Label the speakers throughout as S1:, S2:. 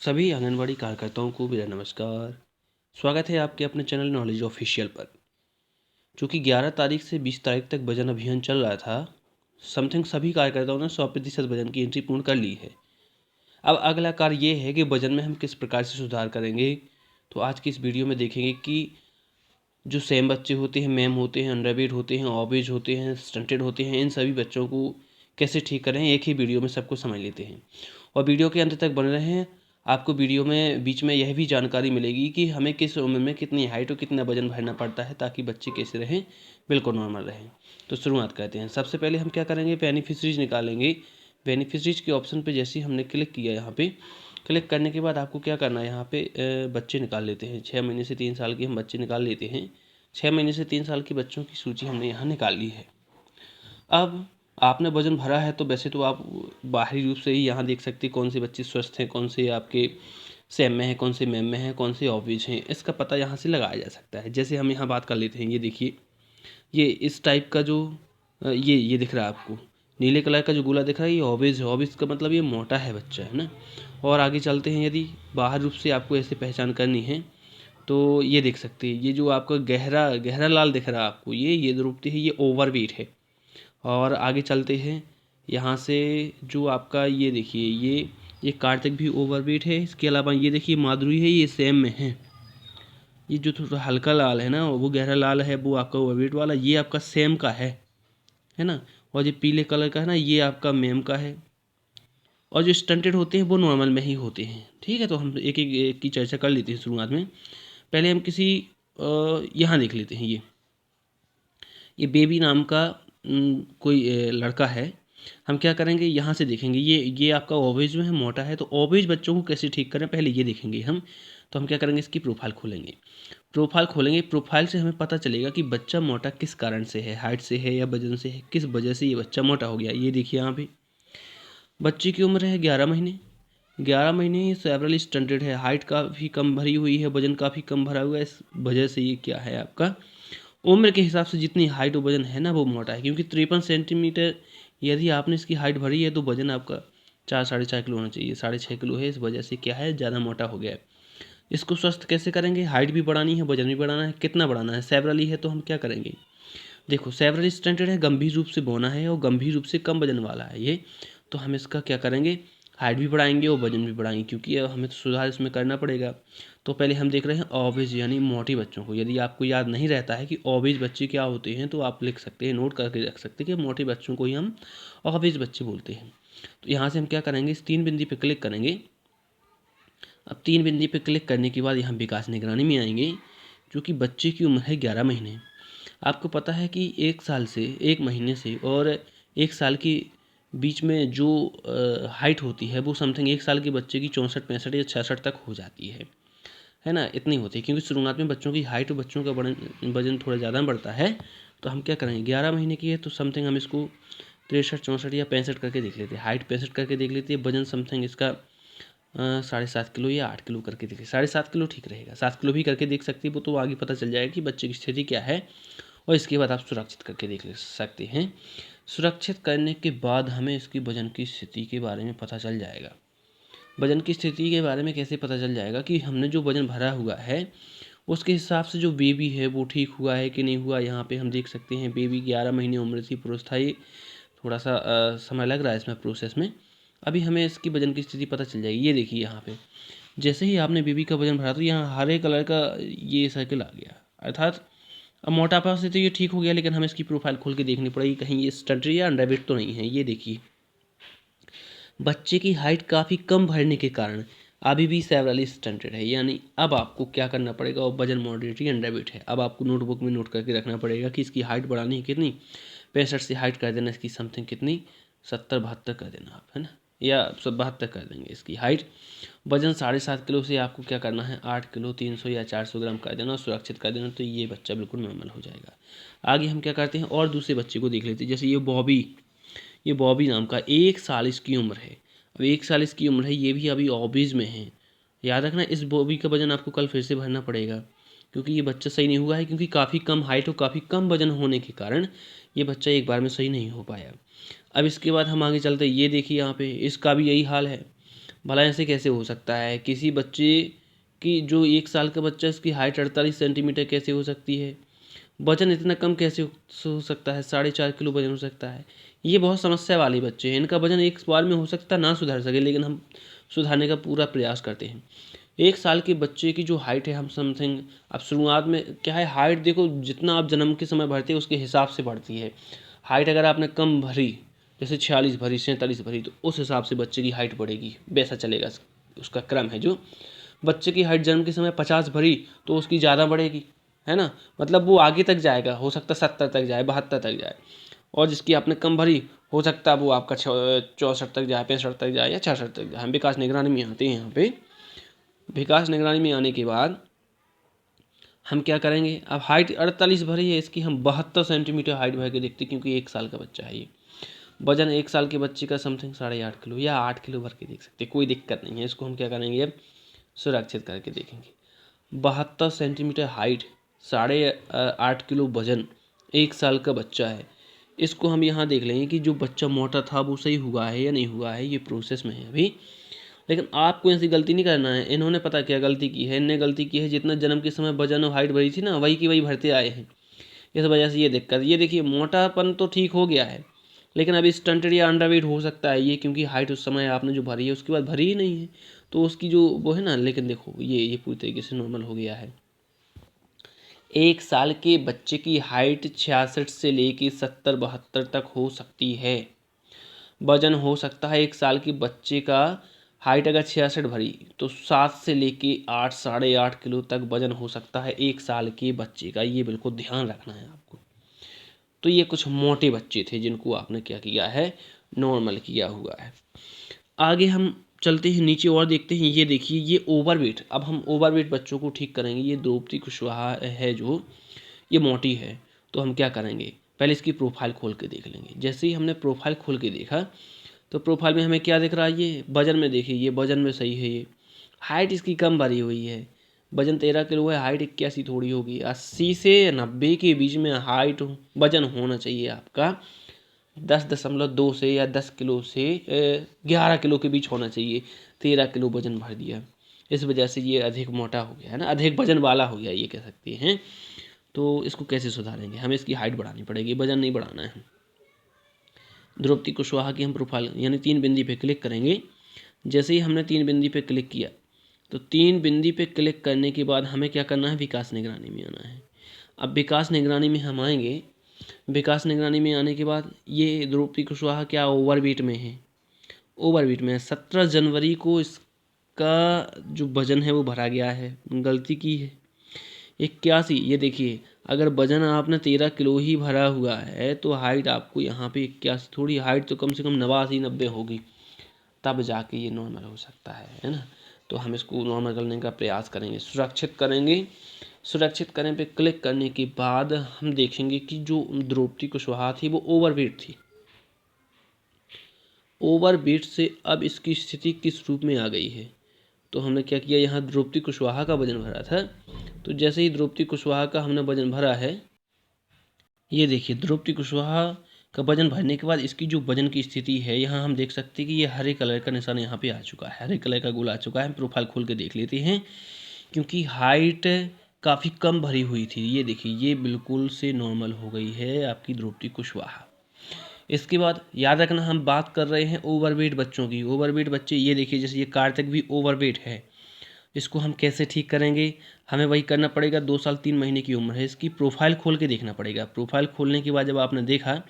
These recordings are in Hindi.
S1: सभी आंगनवाड़ी कार्यकर्ताओं को मेरा नमस्कार। स्वागत है आपके अपने चैनल नॉलेज ऑफिशियल पर। चूँकि 11 तारीख से 20 तारीख तक वजन अभियान चल रहा था, समथिंग सभी कार्यकर्ताओं ने 100% वजन की एंट्री पूर्ण कर ली है। अब अगला कार्य ये है कि वजन में हम किस प्रकार से सुधार करेंगे। तो आज की इस वीडियो में देखेंगे कि जो सेम बच्चे होते हैं, मैम होते हैं, अंडरवेट होते हैं, ओबेज होते हैं, स्टंटेड होते हैं, इन सभी बच्चों को कैसे ठीक करें, एक ही वीडियो में सबको समझ लेते हैं। और वीडियो के अंत तक बने रहें। आपको वीडियो में बीच में यह भी जानकारी मिलेगी कि हमें किस उम्र में कितनी हाइट और कितना वजन भरना पड़ता है ताकि बच्चे कैसे रहें, बिल्कुल नॉर्मल रहें। तो शुरुआत करते हैं। सबसे पहले हम क्या करेंगे, बेनिफिशरीज निकालेंगे। बेनिफिशरीज के ऑप्शन पे जैसे ही हमने क्लिक किया, यहाँ पे क्लिक करने के बाद आपको क्या करना है, यहाँ पे बच्चे निकाल लेते हैं। 6 महीने से 3 साल के हम बच्चे निकाल लेते हैं। 6 महीने से 3 साल के बच्चों की सूची हमने यहाँ निकाल ली है। अब आपने वजन भरा है तो वैसे तो आप बाहरी रूप से ही यहाँ देख सकते हैं कौन से बच्चे स्वस्थ हैं, कौन से आपके सेम में हैं, कौन से मैम में हैं, कौन से ऑब्विज हैं। इसका पता यहाँ से लगाया जा सकता है। जैसे हम यहाँ बात कर लेते हैं, ये देखिए, ये इस टाइप का जो ये दिख रहा है आपको, नीले कलर का जो गोला दिख रहा है, ये ऑब्विज है। ऑब्विज का मतलब ये मोटा है बच्चा, है ना। और आगे चलते हैं, यदि बाहर रूप से आपको ऐसे पहचान करनी है तो ये देख सकते हैं, ये जो आपका गहरा गहरा लाल दिख रहा है आपको, ये रूपती है, ये ओवरवेट है। और आगे चलते हैं, यहाँ से जो आपका ये देखिए, ये कार्तिक भी ओवरवेट है। इसके अलावा ये देखिए माधुरी है, ये सेम में है। ये जो थोड़ा हल्का लाल है ना, वो गहरा लाल है, वो आपका ओवरवेट वाला, ये आपका सेम का है ना। और ये पीले कलर का है ना, ये आपका मेम का है। और जो स्टंटेड होते हैं वो नॉर्मल में ही होते हैं। ठीक है, तो हम एक एक की चर्चा कर लेते हैं शुरुआत में। पहले हम किसी यहाँ देख लेते हैं। ये बेबी नाम का कोई लड़का है। हम क्या करेंगे, यहाँ से देखेंगे, ये आपका ओबेज जो है, मोटा है। तो ओबेज बच्चों को कैसे ठीक करें, पहले ये देखेंगे हम। तो हम क्या करेंगे, इसकी प्रोफाइल खोलेंगे। प्रोफाइल से हमें पता चलेगा कि बच्चा मोटा किस कारण से है, हाइट से है या वजन से है, किस वजह से ये बच्चा मोटा हो गया। ये देखिए, यहाँ पे बच्चे की उम्र है 11 महीने। 11 महीने ही सेवरल स्टंटेड है, हाइट काफ़ी कम भरी हुई है, वजन काफ़ी कम भरा हुआ है। इस वजह से ये क्या है, आपका उम्र के हिसाब से जितनी हाइट और वजन है ना, वो मोटा है। क्योंकि 53 सेंटीमीटर यदि आपने इसकी हाइट भरी है तो वजन आपका 4-4.5 किलो होना चाहिए, 6.5 किलो है। इस वजह से क्या है, ज़्यादा मोटा हो गया है। इसको स्वस्थ कैसे करेंगे, हाइट भी बढ़ानी है, वजन भी बढ़ाना है। कितना बढ़ाना है, सेवरली है तो हम क्या करेंगे, देखो सेवरल स्टंटेड है, गंभीर रूप से बौना है और गंभीर रूप से कम वजन वाला है ये। तो हम इसका क्या करेंगे, हाइट भी बढ़ाएंगे और वजन भी बढ़ाएंगे, क्योंकि अब हमें तो सुधार इसमें करना पड़ेगा। तो पहले हम देख रहे हैं ओबेज यानी मोटी बच्चों को। यदि आपको याद नहीं रहता है कि ओबेज बच्चे क्या होते हैं, तो आप लिख सकते हैं, नोट करके रख सकते हैं कि मोटे बच्चों को ही हम ओबेज बच्चे बोलते हैं। तो यहाँ से हम क्या करेंगे, इस 3 बिंदी पर क्लिक करेंगे। अब 3 बिंदी पर क्लिक करने के बाद यहाँ विकास निगरानी में आएंगे। क्योंकि बच्चे की उम्र है 11 महीने। आपको पता है कि 1 साल से, 1 महीने से और 1 साल के बीच में जो हाइट होती है, वो समथिंग 1 साल के बच्चे की 64-65 या 66 तक हो जाती है ना। इतनी होती है, क्योंकि शुरुआत में बच्चों की हाइट और बच्चों का वजन थोड़ा ज़्यादा बढ़ता है। तो हम क्या करेंगे, 11 महीने की है तो समथिंग हम इसको 63-64 या 65 करके देख लेते हैं। हाइट 65 करके देख लेते हैं, वजन समथिंग इसका 7.5 किलो या 8 किलो करके देखिए। 7.5 किलो ठीक रहेगा, 7 किलो भी करके देख सकते हैं। वो तो आगे पता चल जाएगा कि बच्चे की स्थिति क्या है। और इसके बाद आप सुरक्षित करके देख सकते हैं। सुरक्षित करने के बाद हमें इसकी वजन की स्थिति के बारे में पता चल जाएगा। वजन की स्थिति के बारे में कैसे पता चल जाएगा, कि हमने जो वजन भरा हुआ है उसके हिसाब से जो बेबी है वो ठीक हुआ है कि नहीं हुआ। यहाँ पे हम देख सकते हैं, बेबी 11 महीने उम्र थी, पुरुष था। ये थोड़ा सा समय लग रहा है इसमें प्रोसेस में। अभी हमें इसकी वजन की स्थिति पता चल जाएगी। ये देखिए, यहाँ पे जैसे ही आपने बेबी का वजन भरा तो यहाँ हरे कलर का ये सर्कल आ गया, अर्थात अब मोटापा से तो ये ठीक हो गया। लेकिन हमें इसकी प्रोफाइल खोल के देखनी पड़ेगी, कहीं ये स्टंटेड या अंडरवेट तो नहीं है। ये देखिए, बच्चे की हाइट काफ़ी कम भरने के कारण अभी भी सेवरली स्टंटेड है। यानी अब आपको क्या करना पड़ेगा, और वजन मॉडरेटली अंडरवेट है। अब आपको नोटबुक में नोट करके रखना पड़ेगा कि इसकी हाइट बढ़ानी है कितनी, 65 से हाइट कर देना इसकी समथिंग कितनी, 70-72 कर देना आप, है ना, या 72 कर देंगे इसकी हाइट। वजन 7.5 किलो से आपको क्या करना है, 8 किलो 300 या 400 ग्राम कर देना और सुरक्षित कर देना। तो ये बच्चा बिल्कुल नॉर्मल हो जाएगा। आगे हम क्या करते हैं, और दूसरे बच्चे को देख लेते हैं। जैसे ये बॉबी नाम का 1 साल इसकी उम्र है। अब 1 साल इसकी उम्र है, ये भी अभी ओबीज में है। याद रखना, इस बॉबी का वजन आपको कल फिर से भरना पड़ेगा, क्योंकि ये बच्चा सही नहीं हुआ है। क्योंकि काफ़ी कम हाइट और काफ़ी कम वजन होने के कारण ये बच्चा एक बार में सही नहीं हो पाया। अब इसके बाद हम आगे चलते हैं। ये देखिए, यहाँ पे इसका भी यही हाल है। भला ऐसे कैसे हो सकता है? किसी बच्चे की जो 1 साल का बच्चा है उसकी हाइट 48 सेंटीमीटर कैसे हो सकती है? वजन इतना कम कैसे हो सकता है? 4.5 किलो वजन हो सकता है। ये बहुत समस्या वाले बच्चे हैं, इनका वजन एक बार में हो सकता है ना सुधर सके, लेकिन हम सुधारने का पूरा प्रयास करते हैं। 1 साल के बच्चे की जो हाइट है हम समथिंग, अब शुरुआत में क्या है, हाइट देखो जितना आप जन्म के समय भरते हैं उसके हिसाब से बढ़ती है। हाइट अगर आपने कम भरी, जैसे 46 भरी, 47 भरी, तो उस हिसाब से बच्चे की हाइट बढ़ेगी, वैसा चलेगा। उसका क्रम है। जो बच्चे की हाइट जन्म के समय 50 भरी तो उसकी ज़्यादा बढ़ेगी, है ना, मतलब वो आगे तक जाएगा, हो सकता है 70 तक जाए, 72 तक जाए। और जिसकी आपने कम भरी हो सकता है वो आपका 64 तक जाए, 65 तक जाए या 66 तक जाए। हम विकास निगरानी में आते हैं। यहाँ पे विकास निगरानी में आने के बाद हम क्या करेंगे, अब हाइट 48 भरी है, इसकी हम 72 सेंटीमीटर हाइट भर के देखते हैं, क्योंकि 1 साल का बच्चा है ये। वजन 1 साल के बच्चे का समथिंग 8.5 किलो या 8 किलो भर के देख सकते हैं, कोई दिक्कत नहीं है। इसको हम क्या करेंगे, अब सुरक्षित करके देखेंगे। 72 सेंटीमीटर हाइट, 8.5 किलो वजन, 1 साल का बच्चा है। इसको हम यहाँ देख लेंगे कि जो बच्चा मोटा था वो सही हुआ है या नहीं हुआ है, ये प्रोसेस में है अभी। लेकिन आपको ऐसी गलती नहीं करना है। इन्होंने पता क्या गलती की है, इनने गलती की है जितना जन्म के समय वजन और हाइट भरी थी ना, वही की वही भरते आए हैं। इस वजह से ये दिक्कत, ये देखिए मोटापन तो ठीक हो गया है, लेकिन अभी स्टंटेड या अंडरवेट हो सकता है ये, क्योंकि हाइट उस समय आपने जो भरी है उसके बाद भरी ही नहीं है, तो उसकी जो वो है ना। लेकिन देखो ये पूरी तरीके से नॉर्मल हो गया है। 1 साल के बच्चे की हाइट 66 से लेके 70-72 तक हो सकती है। वजन हो सकता है 1 साल के बच्चे का, हाइट अगर 66 भरी तो 7 से लेके 8, 8.5 किलो तक वजन हो सकता है 1 साल के बच्चे का। ये बिल्कुल ध्यान रखना है आपको। तो ये कुछ मोटे बच्चे थे जिनको आपने क्या किया है, नॉर्मल किया हुआ है। आगे हम चलते हैं नीचे और देखते हैं। ये देखिए ये ओवरवेट, अब हम ओवरवेट बच्चों को ठीक करेंगे। ये द्रौपदी कुशवाहा है जो, ये मोटी है, तो हम क्या करेंगे, पहले इसकी प्रोफाइल खोल के देख लेंगे। जैसे ही हमने प्रोफाइल खोल के देखा तो प्रोफाइल में हमें क्या दिख रहा है, ये वजन में देखिए, ये वजन में सही है। ये हाइट इसकी कम भरी हुई है, वजन 13 किलो है, हाइट 81 थोड़ी होगी। 80 से 90 के बीच में हाइट वजन होना चाहिए आपका। 10.2 से या 10 किलो से 11 किलो के बीच होना चाहिए। 13 किलो वजन भर दिया, इस वजह से ये अधिक मोटा हो गया है ना, अधिक वजन वाला हो गया ये कह सकते हैं। तो इसको कैसे सुधारेंगे, हमें इसकी हाइट बढ़ानी पड़ेगी, वजन नहीं बढ़ाना है। द्रौपदी कुशवाहा की हम प्रोफाइल यानी 3 बिंदी पे क्लिक करेंगे। जैसे ही हमने 3 बिंदी पे क्लिक किया तो 3 बिंदी पे क्लिक करने के बाद हमें क्या करना है, विकास निगरानी में आना है। अब विकास निगरानी में हम आएंगे। विकास निगरानी में आने के बाद ये द्रौपदी कुशवाहा क्या ओवरवेट में है, ओवरवेट में है। 17 जनवरी को इसका जो वजन है वो भरा गया है, गलती की है। 81, ये देखिए अगर वजन आपने 13 किलो ही भरा हुआ है तो हाइट आपको यहाँ पे 81, थोड़ी हाइट तो कम से कम 89-90 होगी, तब जाके ये नॉर्मल हो सकता है ना। तो हम इसको नॉर्मल करने का प्रयास करेंगे, सुरक्षित करेंगे। सुरक्षित करने पे क्लिक करने के बाद हम देखेंगे कि जो द्रौपदी कुशवाहा थी वो ओवरवेट थी। ओवरवेट से अब इसकी स्थिति किस रूप में आ गई है, तो हमने क्या किया, यहाँ द्रौपदी कुशवाहा का वजन भरा था, तो जैसे ही द्रौपदी कुशवाहा का हमने वजन भरा है, ये देखिए द्रौपदी कुशवाहा का वजन भरने के बाद इसकी जो वजन की स्थिति है, यहाँ हम देख सकते हैं कि ये हरे कलर का निशान यहाँ पे आ चुका है, हरे कलर का गोला आ चुका है। हम प्रोफाइल खोल के देख लेते हैं, क्योंकि हाइट काफ़ी कम भरी हुई थी। ये देखिए ये बिल्कुल से नॉर्मल हो गई है आपकी द्रौपदी कुशवाहा। इसके बाद याद रखना हम बात कर रहे हैं ओवरवेट बच्चों की। ओवरवेट बच्चे ये देखिए, जैसे ये कार्तिक भी ओवरवेट है, इसको हम कैसे ठीक करेंगे, हमें वही करना पड़ेगा। 2 साल 3 महीने की उम्र है इसकी, प्रोफाइल खोल के देखना पड़ेगा। प्रोफाइल खोलने के बाद जब आपने देखा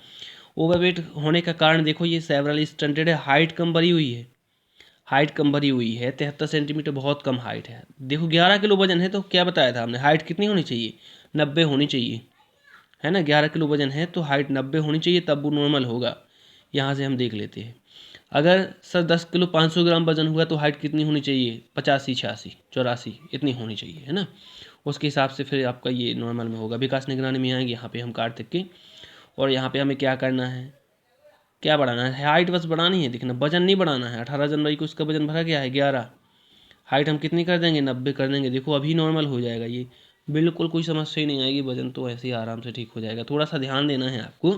S1: ओवरवेट होने का कारण, देखो ये सेवरल स्टंटेड है, हाइट कम भरी हुई है, हाइट कम भरी हुई है। 73 सेंटीमीटर बहुत कम हाइट है। देखो 11 किलो वजन है, तो क्या बताया था हमने, हाइट कितनी होनी चाहिए, 90 होनी चाहिए, है ना। 11 किलो वजन है तो हाइट 90 होनी चाहिए, तब वो नॉर्मल होगा। यहाँ से हम देख लेते हैं, अगर सर 10 किलो 500 ग्राम वजन हुआ तो हाइट कितनी होनी चाहिए, 85, 86, 84 इतनी होनी चाहिए, है ना। उसके हिसाब से फिर आपका ये नॉर्मल में होगा। विकास निगरानी में आएंगे यहाँ पे हम कार्तिक के, और यहाँ पे हमें क्या करना है, क्या बढ़ाना है, हाइट बस बढ़ानी है, दिखना वजन नहीं बढ़ाना है। 18 जनवरी को इसका वजन भरा गया है 11, हाइट हम कितनी कर देंगे, 90 कर देंगे। देखो अभी नॉर्मल हो जाएगा, ये बिल्कुल कोई समस्या ही नहीं आएगी, वजन तो ऐसे ही आराम से ठीक हो जाएगा। थोड़ा सा ध्यान देना है आपको।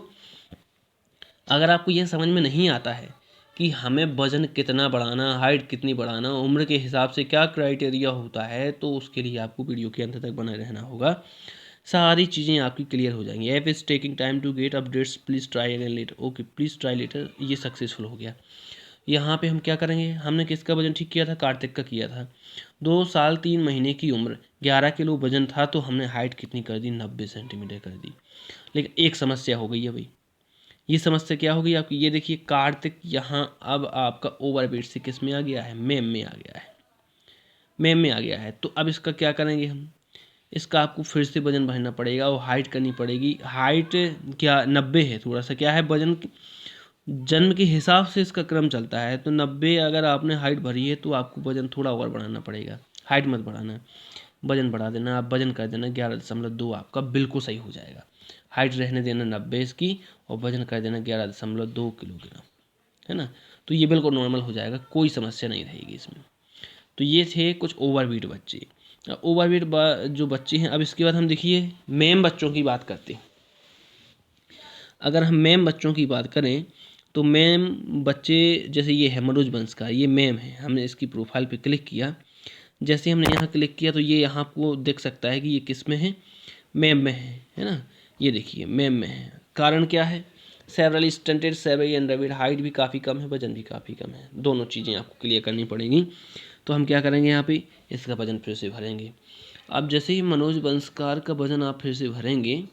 S1: अगर आपको यह समझ में नहीं आता है कि हमें वज़न कितना बढ़ाना, हाइट कितनी बढ़ाना, उम्र के हिसाब से क्या क्राइटेरिया होता है, तो उसके लिए आपको वीडियो के अंत तक बने रहना होगा। सारी चीज़ें आपकी क्लियर हो जाएंगी। App is taking time to get updates, please try again later. Okay, please try later, ये सक्सेसफुल हो गया। यहाँ पे हम क्या करेंगे, हमने किसका वजन ठीक किया था, कार्तिक का किया था। 2 साल 3 महीने की उम्र, 11 किलो वजन था, तो हमने हाइट कितनी कर दी, 90 सेंटीमीटर कर दी। लेकिन एक समस्या हो गई है भाई। ये समस्या क्या हो गई आपकी, ये देखिए कार्तिक यहाँ अब आपका ओवरवेट से किस में आ गया है, मेम में आ गया है, मेम में आ गया है। तो अब इसका क्या करेंगे हम, इसका आपको फिर से वजन भरना पड़ेगा और हाइट करनी पड़ेगी। हाइट क्या 90 है, थोड़ा सा क्या है, वजन जन्म के हिसाब से इसका क्रम चलता है। तो 90 अगर आपने हाइट भरी है तो आपको वजन थोड़ा और बढ़ाना पड़ेगा, हाइट मत बढ़ाना, वजन बढ़ा देना। आप वजन कर देना 11.2, आपका बिल्कुल सही हो जाएगा। हाइट रहने देना 90 इसकी और वजन कर देना 11.2 किलोग्राम, है ना। तो ये बिल्कुल नॉर्मल हो जाएगा, कोई समस्या नहीं रहेगी इसमें। तो ये थे कुछ ओवरवेट बच्चे। ओवरवेट जो बच्चे हैं, अब इसके बाद हम देखिए मेम बच्चों की बात करते हैं। अगर हम मेम बच्चों की बात करें तो मेम बच्चे जैसे ये है मनोज बंसकार, ये मेम है। हमने इसकी प्रोफाइल पे क्लिक किया, जैसे हमने यहाँ क्लिक किया तो ये यहाँ आपको दिख सकता है कि ये किस में है, मेम में है ना। ये देखिए मेम में है। कारण क्या है, severally stunted, severally underweight, height भी काफ़ी कम है, वजन भी काफ़ी कम है। दोनों चीज़ें आपको क्लियर करनी पड़ेंगी। तो हम क्या करेंगे, यहाँ पे इसका वजन फिर से भरेंगे। अब जैसे ही मनोज बंसकार का वजन आप फिर से भरेंगे,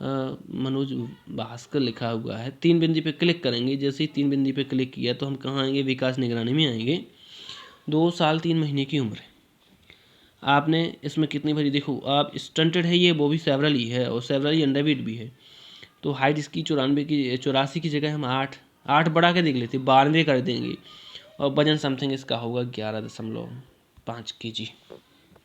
S1: मनोज भास्कर लिखा हुआ है, 3 बिंदी पे क्लिक करेंगे। जैसे ही 3 बिंदी पे क्लिक किया तो हम कहाँ आएंगे, विकास निगरानी में आएंगे। 2 साल 3 महीने की उम्र है, आपने इसमें कितनी भरी, देखो आप स्टंटेड है ये, वो भी सेवरल ही है और सेवरल ही अंडरवेट भी है। तो हाइट इसकी 84 की जगह हम 8 बढ़ा के देख लेते, 92 कर देंगे। और वजन समथिंग इसका होगा 11.5 kg,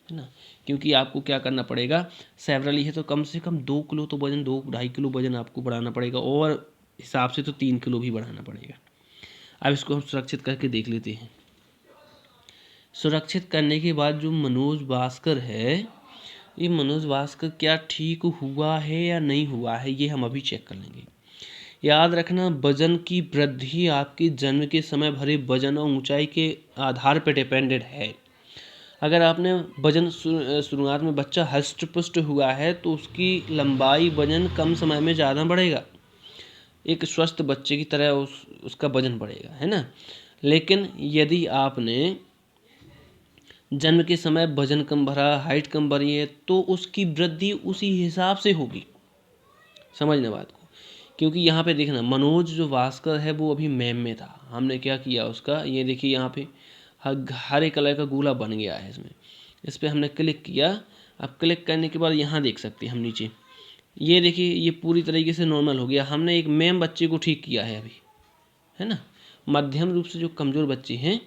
S1: है ना। क्योंकि आपको क्या करना पड़ेगा, सेवरली है तो कम से कम 2 किलो तो वजन, 2-2.5 किलो वजन आपको बढ़ाना पड़ेगा, और हिसाब से तो 3 किलो भी बढ़ाना पड़ेगा। अब इसको हम सुरक्षित करके देख लेते हैं। सुरक्षित करने के बाद जो मनोज भास्कर है, ये मनोज भास्कर क्या ठीक हुआ है या नहीं हुआ है, ये हम अभी चेक कर लेंगे। याद रखना, वजन की वृद्धि आपके जन्म के समय भरे वजन और ऊंचाई के आधार पर डिपेंडेंट है। अगर आपने वजन शुरुआत में बच्चा हष्ट पुष्ट हुआ है तो उसकी लंबाई वजन कम समय में ज़्यादा बढ़ेगा, एक स्वस्थ बच्चे की तरह उसका वजन बढ़ेगा, है ना। लेकिन यदि आपने जन्म के समय वजन कम भरा, हाइट कम भरी है, तो उसकी वृद्धि उसी हिसाब से होगी, समझना बात को। क्योंकि यहाँ पे देखना, मनोज जो भास्कर है वो अभी मेम में था, हमने क्या किया उसका, ये देखिए यहाँ पे हरे कलर का गोला बन गया है इसमें, इस पर हमने क्लिक किया। अब क्लिक करने के बाद यहाँ देख सकते हैं हम नीचे, ये देखिए ये पूरी तरीके से नॉर्मल हो गया। हमने एक मेम बच्चे को ठीक किया है अभी, है ना। मध्यम रूप से जो कमज़ोर बच्चे हैं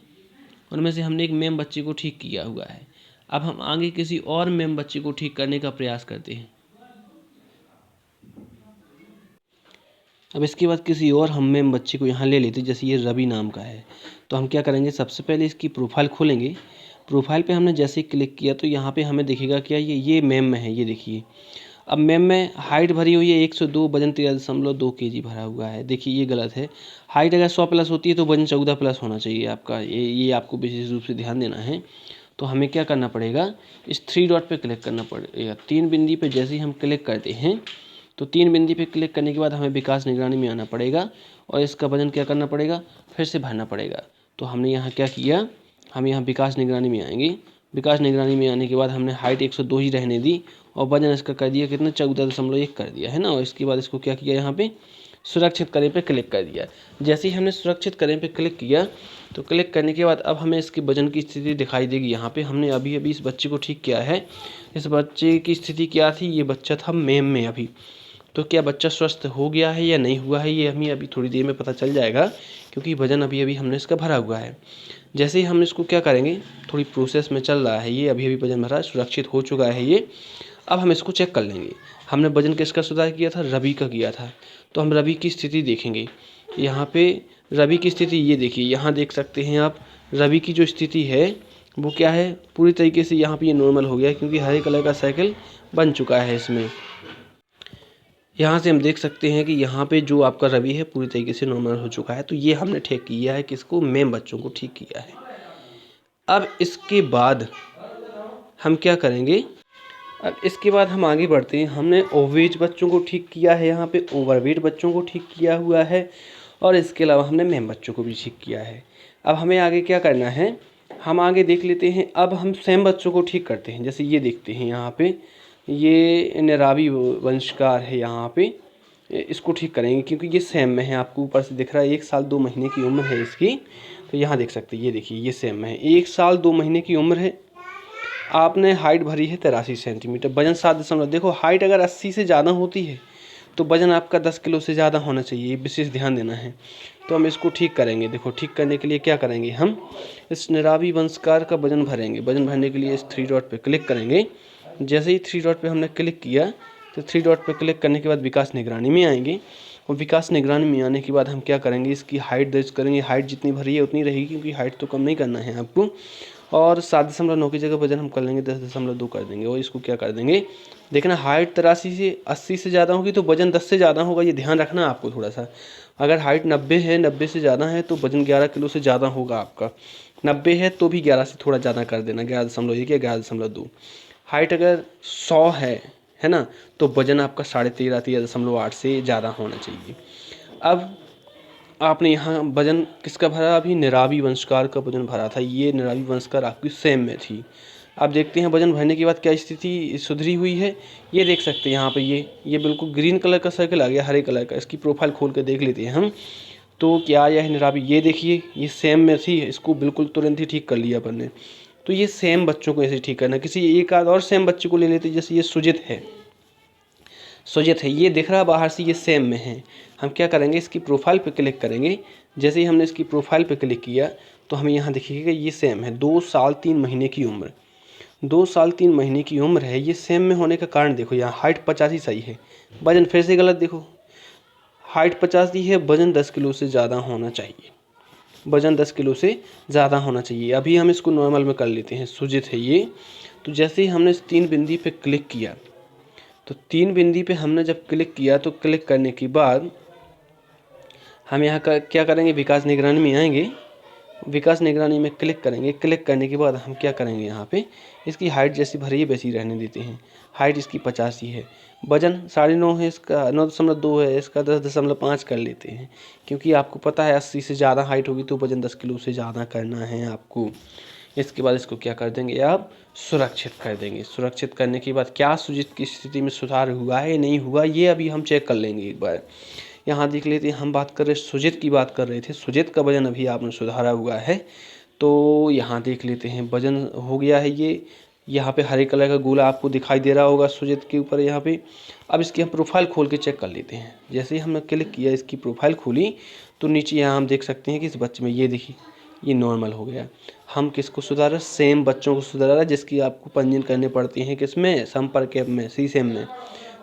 S1: उनमें से हमने एक मेम बच्चे को ठीक किया हुआ है। अब हम आगे किसी और मेम बच्चे को ठीक करने का प्रयास करते हैं। अब इसके बाद किसी और हम मेम बच्चे को यहाँ ले लेते हैं, जैसे ये रवि नाम का है। तो हम क्या करेंगे, सबसे पहले इसकी प्रोफाइल खोलेंगे। प्रोफाइल पे हमने जैसे ही क्लिक किया तो यहाँ पे हमें दिखेगा क्या, ये मेम में है, ये देखिए। अब मेम में हाइट भरी हुई है 102, वजन 13.2 kg भरा हुआ है। देखिए ये गलत है, हाइट अगर 100 प्लस होती है तो वजन 14 प्लस होना चाहिए आपका, ये आपको विशेष रूप से ध्यान देना है। तो हमें क्या करना पड़ेगा, इस 3 डॉट पे क्लिक करना पड़ेगा। 3 बिंदी पे जैसे ही हम क्लिक करते हैं तो 3 बिंदी पे क्लिक करने के बाद हमें विकास निगरानी में आना पड़ेगा और इसका वजन क्या करना पड़ेगा, फिर से भरना पड़ेगा। तो हमने यहाँ क्या किया, हम यहाँ विकास निगरानी में आएंगे। विकास निगरानी में आने के बाद हमने हाइट 102 ही रहने दी और वजन इसका कर दिया कितना, 14.1 कर दिया, है ना। और इसके बाद इसको क्या किया, यहाँ पे सुरक्षित करें पे क्लिक कर दिया। जैसे ही हमने सुरक्षित करें पे क्लिक किया तो क्लिक करने के बाद अब हमें इसके वजन की स्थिति दिखाई देगी। यहाँ पे हमने अभी अभी इस बच्चे को ठीक किया है। इस बच्चे की स्थिति क्या थी, ये बच्चा था मेम में अभी। तो क्या बच्चा स्वस्थ हो गया है या नहीं हुआ है, ये हमें अभी थोड़ी देर में पता चल जाएगा, क्योंकि वजन अभी अभी हमने इसका भरा हुआ है। जैसे ही हम इसको क्या करेंगे, थोड़ी प्रोसेस में चल रहा है, ये अभी अभी वजन भरा, सुरक्षित हो चुका है ये। अब हम इसको चेक कर लेंगे। हमने वजन किसका सुधार किया था, रवि का किया था। तो हम रवि की स्थिति देखेंगे। यहाँ पे रवि की स्थिति ये देखिए, यहाँ देख सकते हैं आप, रवि की जो स्थिति है वो क्या है, पूरी तरीके से यहाँ पे ये नॉर्मल हो गया, क्योंकि हरे कलर का साइकिल बन चुका है इसमें। यहाँ से हम देख सकते हैं कि यहाँ पे जो आपका रवि है पूरी तरीके से नॉर्मल हो चुका है। तो ये हमने ठीक किया है, किसको, मेम बच्चों को ठीक किया है। अब इसके बाद हम क्या करेंगे, अब इसके बाद हम आगे बढ़ते हैं। हमने ओवरवेट बच्चों को ठीक किया है, यहाँ पे ओवरवेट बच्चों को ठीक किया हुआ है, और इसके अलावा हमने मेम बच्चों को भी ठीक किया है। अब हमें आगे क्या करना है, हम आगे देख लेते हैं। अब हम सेम बच्चों को ठीक करते हैं। जैसे ये देखते हैं यहाँ पे, ये निरावी वंशकार है, यहाँ पे इसको ठीक करेंगे क्योंकि ये सेम में है। आपको ऊपर से दिख रहा है 1 साल 2 महीने की उम्र है इसकी। तो यहाँ देख सकते हैं, ये देखिए ये सेम में है, 1 साल 2 महीने की उम्र है। आपने हाइट भरी है 83 सेंटीमीटर, वजन 7 देखो हाइट अगर 80 से ज़्यादा होती है तो वजन आपका 10 किलो से ज़्यादा होना चाहिए, ये विशेष ध्यान देना है। तो हम इसको ठीक करेंगे। देखो ठीक करने के लिए क्या करेंगे, हम इस निरावी वंशकार का वजन भरेंगे। वजन भरने के लिए इस 3 डॉट पे क्लिक करेंगे। जैसे ही 3 डॉट पे हमने क्लिक किया तो 3 डॉट पे क्लिक करने के बाद विकास निगरानी में आएंगे, और विकास निगरानी में आने के बाद हम क्या करेंगे, इसकी हाइट दर्ज करेंगे। हाइट जितनी भरी है उतनी रहेगी क्योंकि हाइट तो कम नहीं करना है आपको। और 7.9 की जगह वजन हम कर लेंगे 10.2 कर देंगे, और इसको क्या कर देंगे, देखना हाइट 83 से 80 से ज़्यादा होगी तो वजन 10 से ज़्यादा होगा, ये ध्यान रखना आपको थोड़ा सा। अगर हाइट 90 है, 90 से ज़्यादा है तो वजन 11 किलो से ज़्यादा होगा आपका। 90 है तो भी 11 से थोड़ा ज़्यादा कर देना, 11.1 या 11.2। हाइट अगर 100 है ना, तो वजन आपका 13.5 13.8 से ज़्यादा होना चाहिए। अब आपने यहाँ वजन किसका भरा, अभी निरावी वंशकार का वजन भरा था। ये निरावी वंशकार आपकी सेम में थी। अब देखते हैं वजन भरने के बाद क्या स्थिति सुधरी हुई है। ये देख सकते हैं यहाँ पे, ये बिल्कुल ग्रीन कलर का सर्कल आ गया, हरे कलर का। इसकी प्रोफाइल खोल कर देख लेते हैं हम, तो क्या यह निरावी, ये देखिए ये सेम में थी, इसको बिल्कुल तुरंत ही ठीक कर लिया अपन ने। तो ये सेम बच्चों को ऐसे ठीक करना। किसी एक आध और सेम बच्चे को ले लेते, जैसे ये सुजित है, ये दिख रहा बाहर से, ये सेम में है। हम क्या करेंगे, इसकी प्रोफाइल पे क्लिक करेंगे। जैसे ही हमने इसकी प्रोफाइल पे क्लिक किया तो हमें यहाँ देखिएगा ये सेम है, 2 साल 3 महीने की उम्र, 2 साल 3 महीने की उम्र है। ये सेम में होने का कारण देखो, यहाँ हाइट 50 ही सही है, वजन फिर से गलत। देखो हाइट 50 ही है, वजन 10 किलो से ज़्यादा होना चाहिए, वजन 10 किलो से ज़्यादा होना चाहिए। अभी हम इसको नॉर्मल में कर लेते हैं, सुजित है ये। तो जैसे ही हमने इस 3 बिंदी पे क्लिक किया, तो 3 बिंदी पे हमने जब क्लिक किया तो क्लिक करने के बाद हम यहाँ का क्या करेंगे, विकास निगरानी में आएंगे। विकास निगरानी में क्लिक करेंगे। क्लिक करने के बाद हम क्या करेंगे, यहाँ पे इसकी हाइट जैसी भरी है वैसी रहने देते हैं। हाइट इसकी 50 ही है, वजन 9.5 है, इसका 9.2 है, इसका 10.5 कर लेते हैं क्योंकि आपको पता है 80 से ज़्यादा हाइट होगी तो वजन 10 किलो से ज़्यादा करना है आपको। इसके बाद इसको क्या कर देंगे, आप सुरक्षित कर देंगे। सुरक्षित करने के बाद क्या सुजित की स्थिति में सुधार हुआ है नहीं हुआ, ये अभी हम चेक कर लेंगे एक बार। यहाँ देख लेते हैं, हम बात कर रहे सुजित की बात कर रहे थे। सुजित का वजन अभी आपने सुधारा हुआ है, तो यहाँ देख लेते हैं वजन हो गया है ये। यहाँ पे हरे कलर का गोला आपको दिखाई दे रहा होगा सुजित के ऊपर यहाँ पे। अब इसकी हम प्रोफाइल खोल के चेक कर लेते हैं। जैसे ही हमने क्लिक किया, इसकी प्रोफाइल खोली, तो नीचे यहाँ हम देख सकते हैं कि इस बच्चे में ये देखिए ये नॉर्मल हो गया। हम किसको सुधारा, सेम बच्चों को सुधारा जिसकी आपको पंजीयन करने पड़ती हैं, किसमें, संपर्क ऐप में, सीसेम में।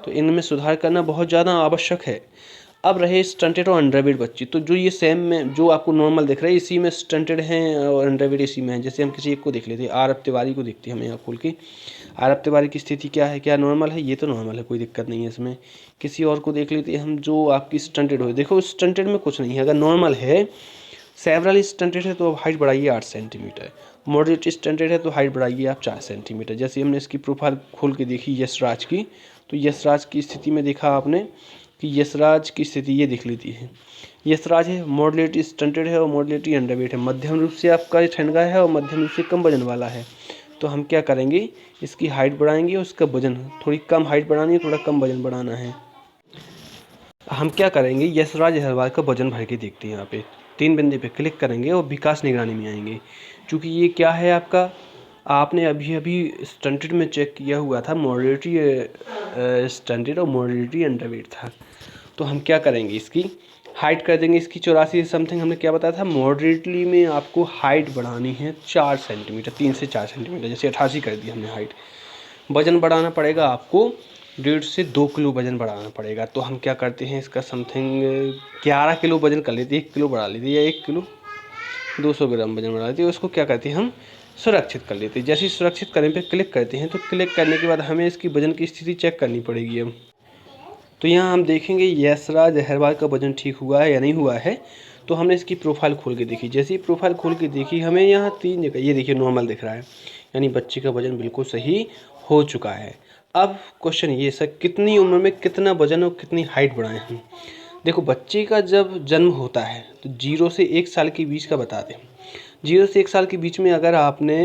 S1: तो इनमें सुधार करना बहुत ज़्यादा आवश्यक है। अब रहे स्टंटेड और अंडरवेट बच्चे, तो जो ये सेम में जो आपको नॉर्मल दिख रहा है इसी में स्टंटेड हैं और अंडरवेट इसी में है। जैसे हम किसी एक को देख लेते हैं, आरव तिवारी को देखते हैं हम यहाँ खोल के। आरव तिवारी की स्थिति क्या है, क्या नॉर्मल है, ये तो नॉर्मल है, कोई दिक्कत नहीं है इसमें। किसी और को देख लेते हैं हम जो आपकी स्टंटेड हो। देखो स्टंटेड में कुछ नहीं है, अगर नॉर्मल है, सेवरल स्टंटेड है तो आप हाइट बढ़ाइए 8 सेंटीमीटर, मॉडरेट स्टंटेड है तो हाइट बढ़ाइए आप 4 सेंटीमीटर। जैसे हमने इसकी प्रोफाइल खोल के देखी यशराज की, तो यशराज की स्थिति में देखा आपने कि यशराज की स्थिति ये दिख लेती है। यशराज है, मॉडरेट स्टंटेड है और मॉडरेट अंडरवेट है, मध्यम रूप से आपका ठंडा है और मध्यम रूप से कम वजन वाला है। तो हम क्या करेंगे, इसकी हाइट बढ़ाएंगे और इसका वजन, थोड़ी कम हाइट बढ़ानी है, थोड़ा कम वजन बढ़ाना है। हम क्या करेंगे, यशराज अहरवाल का वजन भर के देखते हैं। यहाँ पे 3 बिंदु पे क्लिक करेंगे और विकास निगरानी में आएंगे। चूँकि ये क्या है आपका, आपने अभी अभी स्टंटेड में चेक किया हुआ था, मॉडरेटली स्टंटेड और मॉडरेटली अंडरवेट था। तो हम क्या करेंगे, इसकी हाइट कर देंगे इसकी 84 समथिंग। हमने क्या बताया था, मॉडरेटली में आपको हाइट बढ़ानी है 4 सेंटीमीटर, 3 से 4 सेंटीमीटर, जैसे 88 कर दी हमने हाइट। वजन बढ़ाना पड़ेगा आपको 1.5 से 2 किलो वजन बढ़ाना पड़ेगा। तो हम क्या करते हैं, इसका समथिंग 11 किलो वजन कर लेते हैं, 1 किलो बढ़ा लेते हैं, या 1 किलो 200 ग्राम वजन बढ़ा लेते हैं। उसको क्या करते हैं, हम सुरक्षित कर लेते हैं। जैसे ही सुरक्षित करने पे क्लिक करते हैं, तो क्लिक करने के बाद हमें इसकी वजन की स्थिति चेक करनी पड़ेगी। तो यहाँ हम देखेंगे यशराज अहरवाल का वजन ठीक हुआ है या नहीं हुआ है। तो हमने इसकी प्रोफाइल खोल के देखी, जैसे ही प्रोफाइल खोल के देखी हमें यहाँ 3 जगह ये देखिए नॉर्मल दिख रहा है, यानी बच्चे का वजन बिल्कुल सही हो चुका है। अब क्वेश्चन ये सर कितनी उम्र में कितना वजन और कितनी हाइट बढ़ाएं हम। देखो बच्चे का जब जन्म होता है तो 0 से 1 साल के बीच का बता दें। 0 से 1 साल के बीच में अगर आपने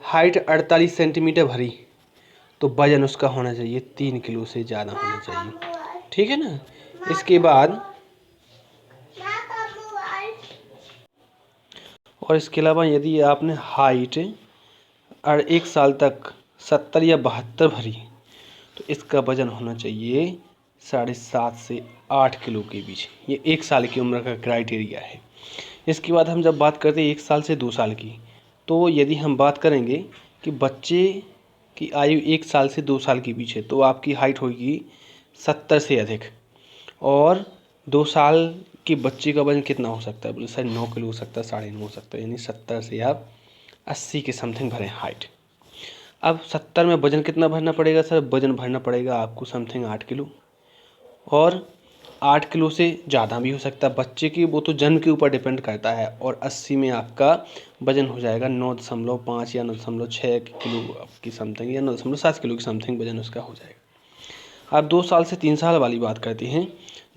S1: हाइट 48 सेंटीमीटर भरी तो वजन उसका होना चाहिए 3 किलो से ज़्यादा होना चाहिए, ठीक है ना। इसके बाद और इसके अलावा यदि आपने हाइट और 1 साल तक 70 या 72 भरी तो इसका वजन होना चाहिए 7.5 से 8 किलो के बीच। ये 1 साल की उम्र का क्राइटेरिया है। इसके बाद हम जब बात करते हैं 1 साल से 2 साल की, तो यदि हम बात करेंगे कि बच्चे की आयु 1 साल से 2 साल के बीच है तो आपकी हाइट होगी 70 से अधिक। और 2 साल के बच्चे का वजन कितना हो सकता है, बोले सर 9 किलो हो सकता है, 9.5 हो सकता है, यानी 70 से आप 80 के समथिंग भरें हाइट। अब 70 में वजन कितना भरना पड़ेगा सर, वजन भरना पड़ेगा आपको समथिंग 8 किलो, और 8 किलो से ज़्यादा भी हो सकता है बच्चे की, वो तो जन्म के ऊपर डिपेंड करता है। और 80 में आपका वजन हो जाएगा 9.5 या 9.6 किलो की समथिंग, या 9.7 किलो की समथिंग वजन उसका हो जाएगा। अब 2 साल से 3 साल वाली बात करते हैं।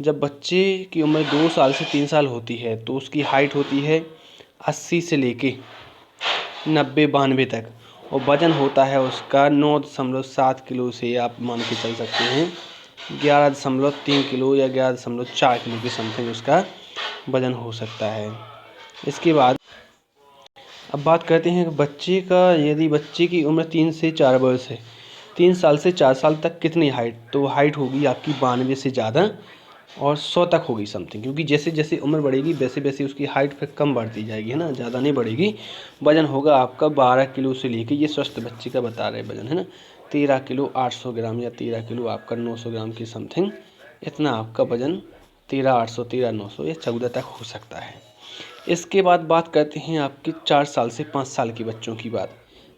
S1: जब बच्चे की उम्र 2 साल से 3 साल होती है तो उसकी हाइट होती है 80 से लेके 90-92 तक, और वज़न होता है उसका 9.7 किलो से आप मान के चल सकते हैं 11.3 किलो या 11.4 किलो की समथिंग उसका वज़न हो सकता है। इसके बाद अब बात करते हैं कि बच्चे का, यदि बच्चे की उम्र 3 से 4 वर्ष है, 3 साल से 4 साल तक कितनी हाइट, तो हाइट होगी आपकी 92 से ज़्यादा और 100 तक होगी समथिंग, क्योंकि जैसे जैसे उम्र बढ़ेगी वैसे वैसे उसकी हाइट फिर कम बढ़ती जाएगी, है ना, ज़्यादा नहीं बढ़ेगी। वजन होगा आपका 12 किलो से लेके, ये स्वस्थ बच्चे का बता रहे वजन, है ना, 13 किलो 800 ग्राम या 13 किलो आपका 900 ग्राम की समथिंग, इतना आपका वजन 13,800, 13,900 या 14 तक हो सकता है। इसके बाद बात करते हैं आपके 4 साल से 5 साल के बच्चों की बात।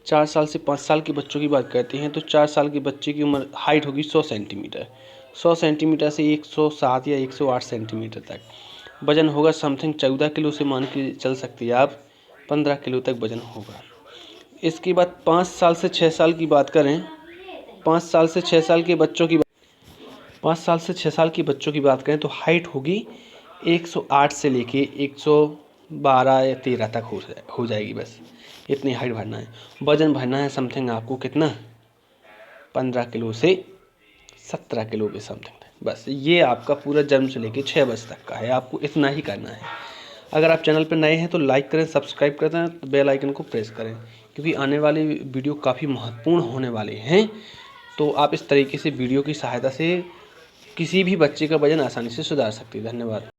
S1: 4 साल से 5 साल के बच्चों की बात करते हैं तो 4 साल के बच्चे की उम्र हाइट होगी 100 सेंटीमीटर, 100 सेंटीमीटर से 107 या 108 सेंटीमीटर तक। वज़न होगा समथिंग 14 किलो से मान के चल सकती है आप 15 किलो तक वज़न होगा। इसके बाद 5 साल से 6 साल की बात करें, 5 साल से 6 साल के बच्चों की 5 साल से 6 साल के बच्चों की बात करें तो हाइट होगी 108 से लेके 112 या 13 तक हो जाएगी, बस इतनी हाइट भरना है। वज़न भरना है समथिंग आपको कितना, 15 किलो से 17 किलो के समथिंग, बस ये आपका पूरा जन्म से लेके 6 वर्ष तक का है, आपको इतना ही करना है। अगर आप चैनल पर नए हैं तो लाइक करें, सब्सक्राइब कर दें, तो बेल आइकन को प्रेस करें, क्योंकि आने वाले वीडियो काफ़ी महत्वपूर्ण होने वाले हैं। तो आप इस तरीके से वीडियो की सहायता से किसी भी बच्चे का वजन आसानी से सुधार सकते हैं। धन्यवाद।